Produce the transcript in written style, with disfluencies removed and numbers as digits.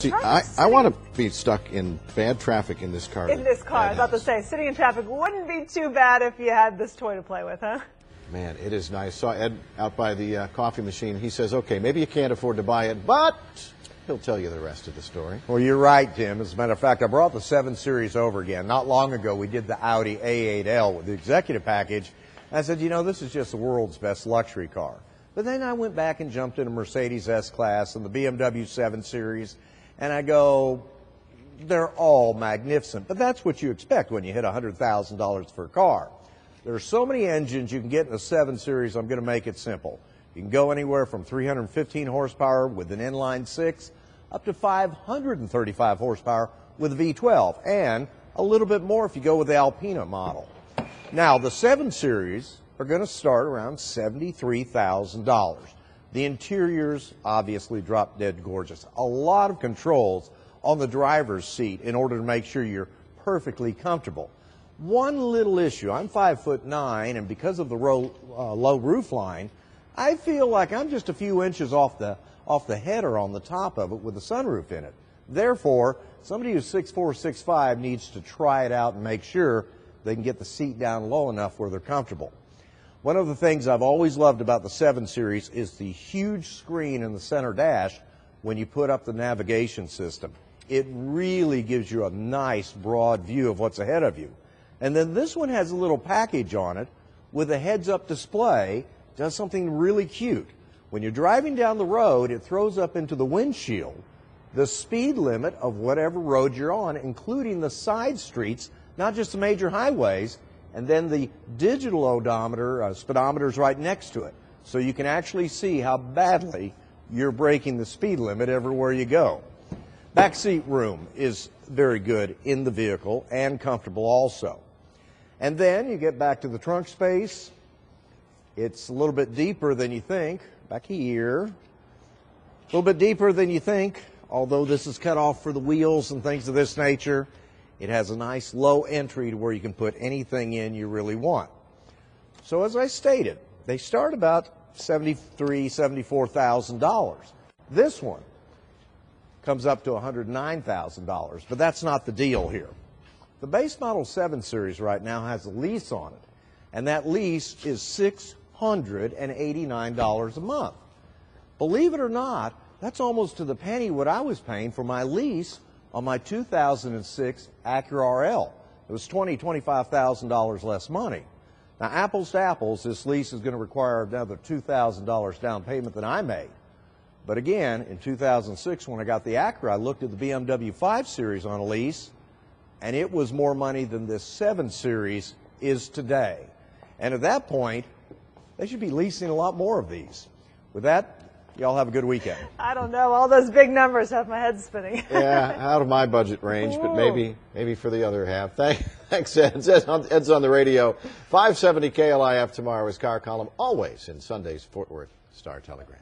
See, I want to be stuck in bad traffic in this car. I was about to say, sitting in traffic wouldn't be too bad if you had this toy to play with, huh? Man, it is nice. Saw Ed out by the coffee machine. He says, okay, maybe you can't afford to buy it, but he'll tell you the rest of the story. Well, you're right, Tim. As a matter of fact, I brought the 7 Series over again. Not long ago, we did the Audi A8L with the executive package. I said, you know, this is just the world's best luxury car. But then I went back and jumped into Mercedes S-Class and the BMW 7 Series, and I go, they're all magnificent. But that's what you expect when you hit $100,000 for a car. There are so many engines you can get in the 7 Series, I'm going to make it simple. You can go anywhere from 315 horsepower with an inline 6 up to 535 horsepower with a V12, and a little bit more if you go with the Alpina model. Now, the 7 Series are going to start around $73,000. The interiors obviously drop dead gorgeous. A lot of controls on the driver's seat in order to make sure you're perfectly comfortable. One little issue, I'm 5'9", and because of the low roof line, I feel like I'm just a few inches off the header on the top of it with the sunroof in it. Therefore, somebody who's 6'4", 6'5" needs to try it out and make sure they can get the seat down low enough where they're comfortable. One of the things I've always loved about the 7 Series is the huge screen in the center dash when you put up the navigation system. It really gives you a nice broad view of what's ahead of you. And then this one has a little package on it with a heads-up display. Does something really cute. When you're driving down the road, it throws up into the windshield the speed limit of whatever road you're on, including the side streets, not just the major highways, and then the digital odometer, speedometer is right next to it. So you can actually see how badly you're breaking the speed limit everywhere you go. Back seat room is very good in the vehicle and comfortable also. And then you get back to the trunk space. It's a little bit deeper than you think. Back here. A little bit deeper than you think, although this is cut off for the wheels and things of this nature. It has a nice low entry to where you can put anything in you really want. So as I stated, they start about $73,000, $74,000. This one comes up to $109,000, but that's not the deal here. The base model 7 Series right now has a lease on it, and that lease is $689 a month. Believe it or not, that's almost to the penny what I was paying for my lease on my 2006 Acura RL. It was $25,000 less money. Now, apples to apples, this lease is going to require another $2,000 down payment than I made. But again, in 2006, when I got the Acura, I looked at the BMW 5 Series on a lease, and it was more money than this 7 Series is today. And at that point, they should be leasing a lot more of these. With that, y'all have a good weekend. I don't know. All those big numbers have my head spinning. Yeah, out of my budget range, but maybe for the other half. Thanks, Ed. Ed's on the radio. 570 KLIF tomorrow is Car Column, always in Sunday's Fort Worth Star Telegram.